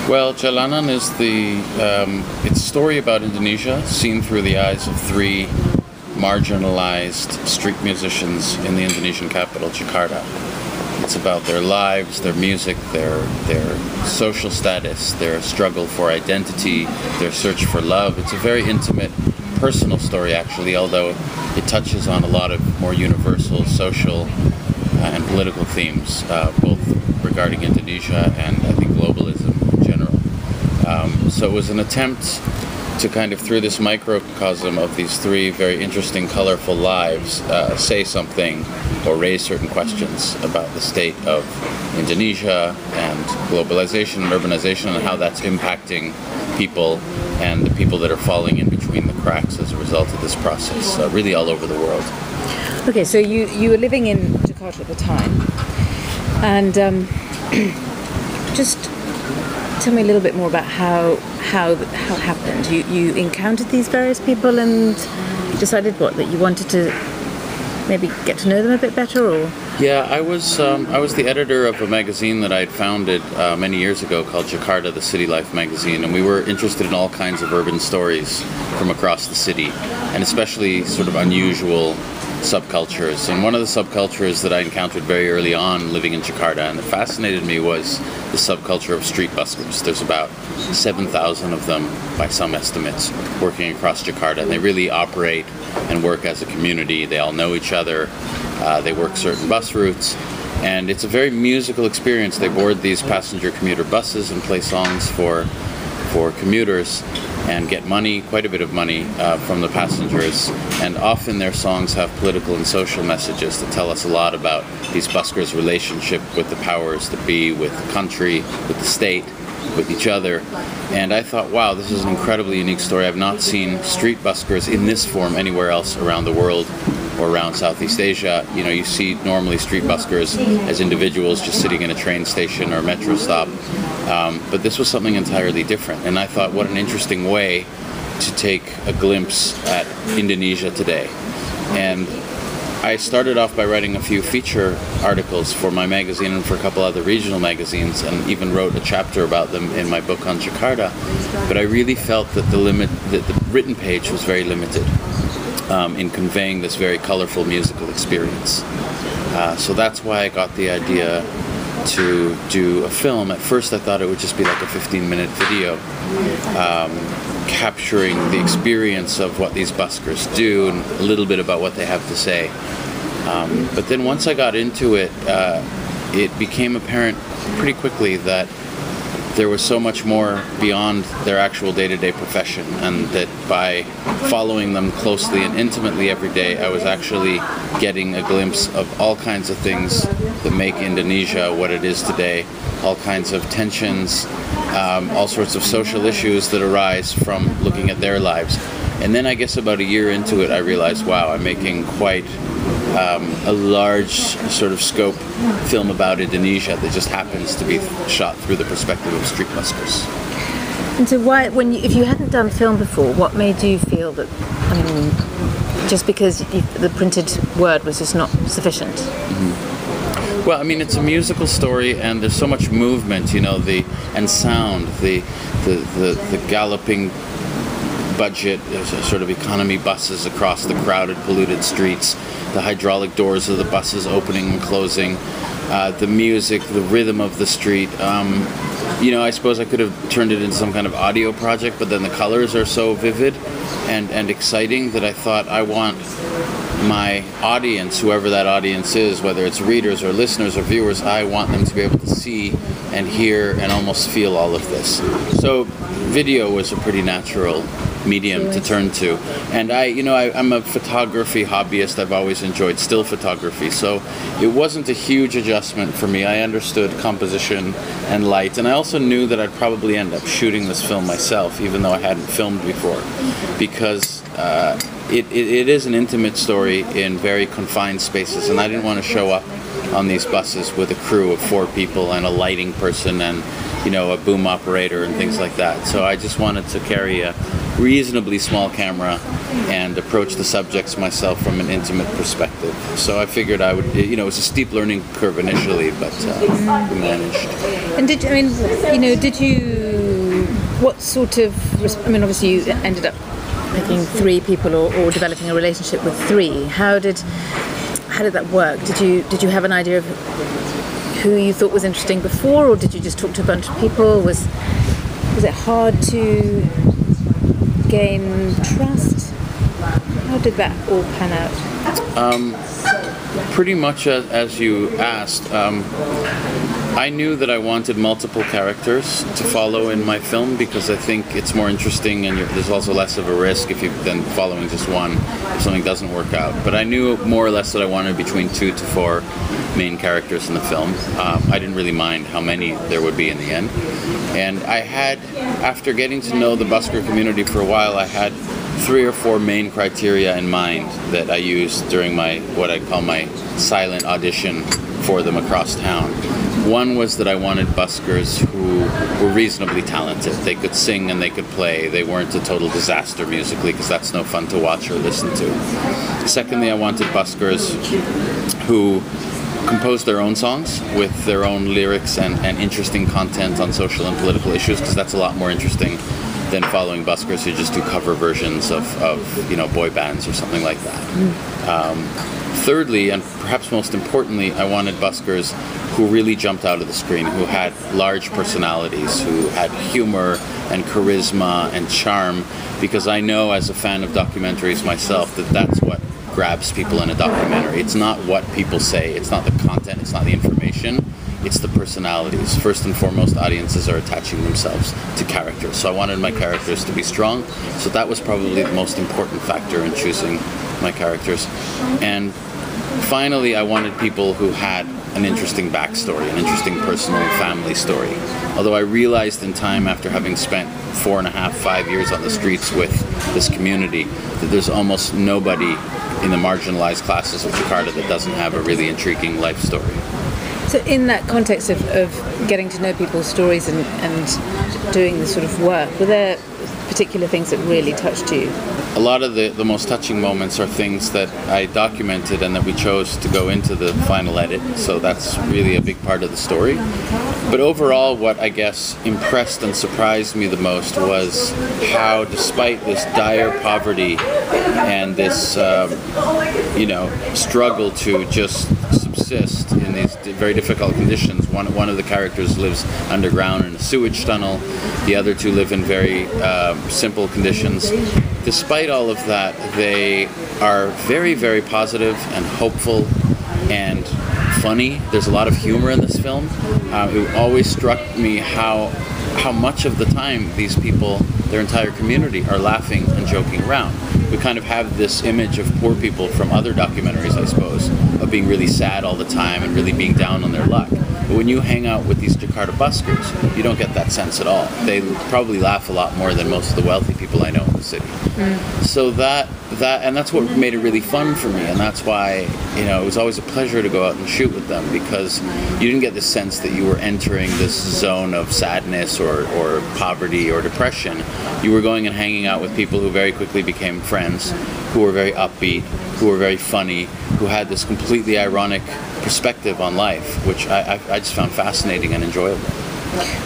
Well, Jalanan is it's a story about Indonesia seen through the eyes of three marginalized street musicians in the Indonesian capital, Jakarta. It's about their lives, their music, their social status, their struggle for identity, their search for love. It's a very intimate, personal story actually, although it touches on a lot of more universal social and political themes, both regarding Indonesia and I think globalism in general. So it was an attempt to kind of, through this microcosm of these three very interesting, colorful lives, say something or raise certain questions about the state of Indonesia and globalization and urbanization and how that's impacting people and the people that are falling in between the cracks as a result of this process, really all over the world. Okay, so you were living in Jakarta at the time, and just tell me a little bit more about how it happened. You encountered these various people and decided that you wanted to maybe get to know them a bit better, or? Yeah, I was the editor of a magazine that I had founded many years ago called Jakarta, the City Life magazine, and we were interested in all kinds of urban stories from across the city, and especially sort of unusual subcultures. And one of the subcultures that I encountered very early on living in Jakarta and that fascinated me was the subculture of street buskers. There's about 7,000 of them by some estimates working across Jakarta, and they really operate and work as a community. They all know each other. They work certain bus routes, and it's a very musical experience. They board these passenger commuter buses and play songs for commuters and get money, quite a bit of money, from the passengers. And often their songs have political and social messages that tell us a lot about these buskers' relationship with the powers that be, with the country, with the state, with each other. And I thought, wow, this is an incredibly unique story. I've not seen street buskers in this form anywhere else around the world or around Southeast Asia. You know, you see normally street buskers as individuals just sitting in a train station or metro stop. But this was something entirely different. And I thought, what an interesting way to take a glimpse at Indonesia today. And I started off by writing a few feature articles for my magazine and for a couple other regional magazines, and even wrote a chapter about them in my book on Jakarta. But I really felt that the written page was very limited in conveying this very colorful musical experience. So that's why I got the idea to do a film. At first I thought it would just be like a 15-minute video capturing the experience of what these buskers do and a little bit about what they have to say. But then once I got into it, it became apparent pretty quickly that there was so much more beyond their actual day-to-day profession, and that by following them closely and intimately every day, I was actually getting a glimpse of all kinds of things that make Indonesia what it is today, all kinds of tensions, all sorts of social issues that arise from looking at their lives. And then I guess about a year into it, I realized, wow, I'm making quite a large sort of scope film about Indonesia that just happens to be shot through the perspective of street buskers. And so why, if you hadn't done film before, what made you feel that, I mean, just because the printed word was just not sufficient? Mm-hmm. Well, I mean, it's a musical story, and there's so much movement, you know, and sound, the galloping budget, sort of economy buses across the crowded, polluted streets, the hydraulic doors of the buses opening and closing, the music, the rhythm of the street. You know, I suppose I could have turned it into some kind of audio project, but then the colors are so vivid and exciting that I thought, I want my audience, whoever that audience is, whether it's readers or listeners or viewers, I want them to be able to see and hear and almost feel all of this. So video was a pretty natural medium to turn to. And I'm a photography hobbyist. I've always enjoyed still photography, so it wasn't a huge adjustment for me. I understood composition and light, and I also knew that I'd probably end up shooting this film myself, even though I hadn't filmed before, because it is an intimate story in very confined spaces, and I didn't want to show up on these buses with a crew of 4 people and a lighting person and, you know, a boom operator and things like that. So I just wanted to carry a reasonably small camera and approach the subjects myself from an intimate perspective. So I figured I would, it was a steep learning curve initially, but we managed. And did you what sort of, I mean, obviously you ended up picking 3 people or developing a relationship with 3. How did that work? Did you have an idea of who you thought was interesting before, or did you just talk to a bunch of people? Was it hard to gain trust? How did that all pan out? Pretty much as you asked. I knew that I wanted multiple characters to follow in my film because I think it's more interesting, and there's also less of a risk than following just one if something doesn't work out. But I knew more or less that I wanted between 2 to 4 main characters in the film. I didn't really mind how many there would be in the end. And I had, after getting to know the busker community for a while, I had 3 or 4 main criteria in mind that I used during what I call my silent audition for them across town. One was that I wanted buskers who were reasonably talented. They could sing and they could play. They weren't a total disaster musically, because that's no fun to watch or listen to. Secondly, I wanted buskers who composed their own songs with their own lyrics and interesting content on social and political issues, because that's a lot more interesting than following buskers who just do cover versions of boy bands or something like that. Thirdly, and perhaps most importantly, I wanted buskers who really jumped out of the screen, who had large personalities, who had humor and charisma and charm, because I know as a fan of documentaries myself that that's what grabs people in a documentary. It's not what people say, it's not the content, it's not the information, it's the personalities. First and foremost, audiences are attaching themselves to characters. So I wanted my characters to be strong, so that was probably the most important factor in choosing my characters. And finally, I wanted people who had an interesting backstory, an interesting personal family story. Although I realized in time, after having spent 4.5, 5 years on the streets with this community, that there's almost nobody in the marginalized classes of Jakarta that doesn't have a really intriguing life story. So in that context of getting to know people's stories and doing this sort of work, were there particular things that really touched you? A lot of the most touching moments are things that I documented and that we chose to go into the final edit, so that's really a big part of the story. But overall, what I guess impressed and surprised me the most was how, despite this dire poverty and this struggle to just subsist in these very difficult conditions, one of the characters lives underground in a sewage tunnel, the other 2 live in very simple conditions. Despite all of that, they are very, very positive and hopeful and funny. There's a lot of humor in this film. It always struck me how much of the time these people, their entire community, are laughing and joking around. We kind of have this image of poor people from other documentaries, I suppose, of being really sad all the time and really being down on their luck. But when you hang out with these Jakarta buskers, you don't get that sense at all. They probably laugh a lot more than most of the wealthy people I know in the city. So that's what made it really fun for me, and that's why it was always a pleasure to go out and shoot with them, because you didn't get the sense that you were entering this zone of sadness or poverty or depression. You were going and hanging out with people who very quickly became friends, who were very upbeat, who were very funny, who had this completely ironic perspective on life, which I just found fascinating and enjoyable.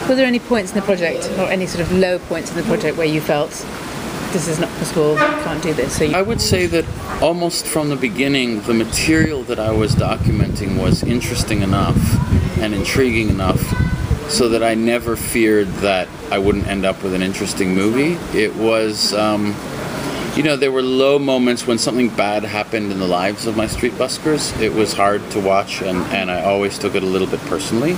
Were there any points in the project, or any sort of low points in the project, where you felt this is not possible, can't do this? I would say that almost from the beginning, the material that I was documenting was interesting enough and intriguing enough so that I never feared that I wouldn't end up with an interesting movie. It was, there were low moments when something bad happened in the lives of my street buskers. It was hard to watch, and I always took it a little bit personally.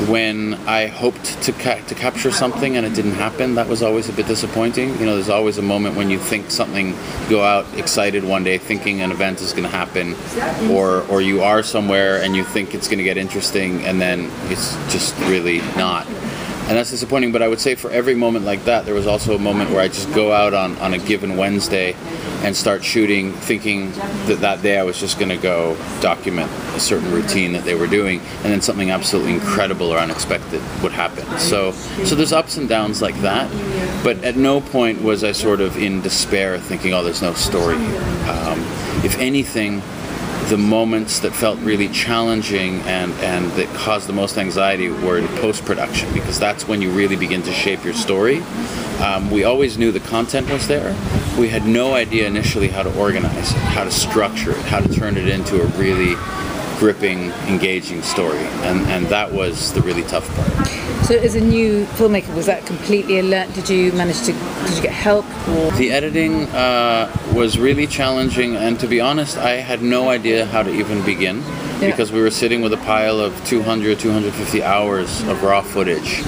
When I hoped to capture something and it didn't happen, that was always a bit disappointing. There's always a moment when you think something, go out excited one day thinking an event is going to happen, or you are somewhere and you think it's going to get interesting and then it's just really not. And that's disappointing, but I would say for every moment like that, there was also a moment where I just go out on a given Wednesday and start shooting, thinking that day I was just going to go document a certain routine that they were doing, and then something absolutely incredible or unexpected would happen. So there's ups and downs like that, but at no point was I sort of in despair thinking, oh, there's no story here. If anything, the moments that felt really challenging and that caused the most anxiety were in post-production, because that's when you really begin to shape your story. We always knew the content was there. We had no idea initially how to organize it, how to structure it, how to turn it into a really gripping, engaging story, and that was the really tough part. So as a new filmmaker, was that completely alert? Did you get help? Or? The editing was really challenging, and to be honest, I had no idea how to even begin, because we were sitting with a pile of 200, 250 hours of raw footage.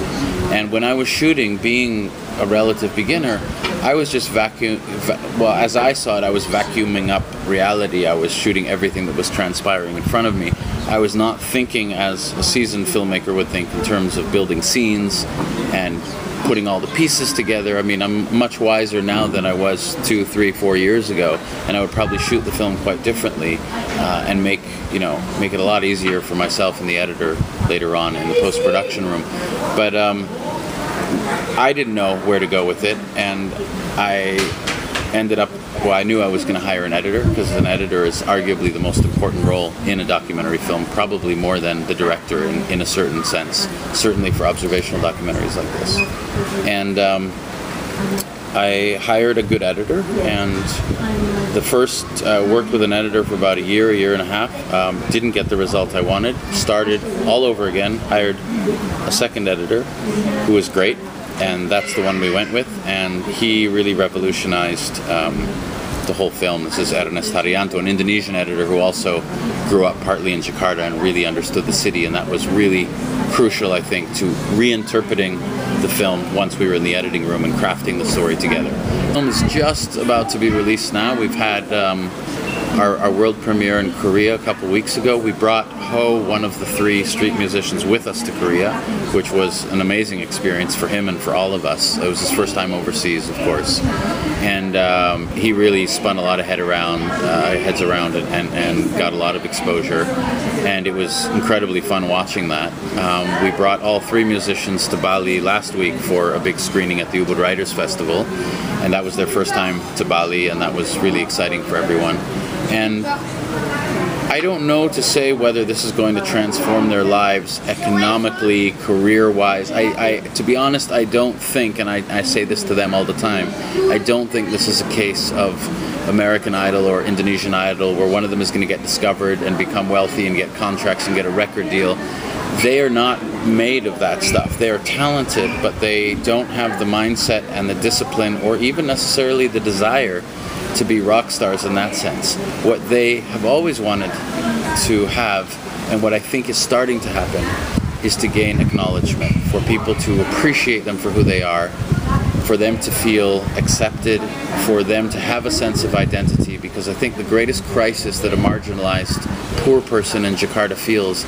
And when I was shooting, being a relative beginner, I was just as I saw it, I was vacuuming up reality. I was shooting everything that was transpiring in front of me. I was not thinking as a seasoned filmmaker would think in terms of building scenes and putting all the pieces together. I mean, I'm much wiser now than I was 2, 3, 4 years ago, and I would probably shoot the film quite differently and make it a lot easier for myself and the editor later on in the post-production room. But I didn't know where to go with it, and I ended up, I knew I was going to hire an editor, because an editor is arguably the most important role in a documentary film, probably more than the director in a certain sense, certainly for observational documentaries like this. And I hired a good editor, and the first worked with an editor for about a year and a half, didn't get the result I wanted, started all over again, hired a second editor who was great, and that's the one we went with, and he really revolutionized the whole film. This is Ernest Haryanto, an Indonesian editor who also grew up partly in Jakarta and really understood the city, and that was really crucial, I think, to reinterpreting the film once we were in the editing room and crafting the story together. The film is just about to be released now. We've had our world premiere in Korea a couple weeks ago. We brought Ho, one of the 3 street musicians, with us to Korea, which was an amazing experience for him and for all of us. It was his first time overseas, of course, and he really spun a lot of heads around it and got a lot of exposure, and it was incredibly fun watching that. We brought all 3 musicians to Bali last week for a big screening at the Ubud Writers Festival, and that was their first time to Bali, and that was really exciting for everyone. And I don't know to say whether this is going to transform their lives economically, career-wise. To be honest, I don't think, and I say this to them all the time, I don't think this is a case of American Idol or Indonesian Idol where one of them is going to get discovered and become wealthy and get contracts and get a record deal. They are not made of that stuff. They are talented, but they don't have the mindset and the discipline or even necessarily the desire to be rock stars in that sense. What they have always wanted to have, and what I think is starting to happen, is to gain acknowledgement, for people to appreciate them for who they are, for them to feel accepted, for them to have a sense of identity, because I think the greatest crisis that a marginalized poor person in Jakarta feels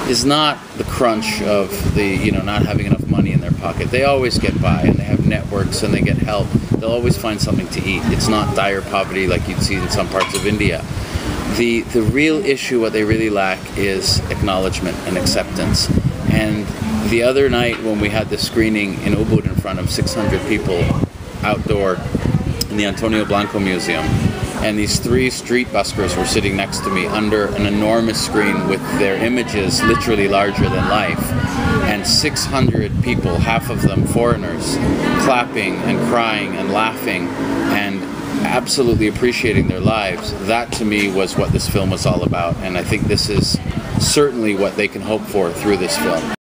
is not the crunch of the, not having enough money in their pocket. They always get by, and they have networks, and they get help. They'll always find something to eat. It's not dire poverty like you'd see in some parts of India. The real issue, what they really lack, is acknowledgement and acceptance. And the other night when we had the screening in Ubud in front of 600 people outdoor in the Antonio Blanco Museum, and these 3 street buskers were sitting next to me under an enormous screen with their images literally larger than life, and 600 people, half of them foreigners, clapping and crying and laughing and absolutely appreciating their lives. That to me was what this film was all about, and I think this is certainly what they can hope for through this film.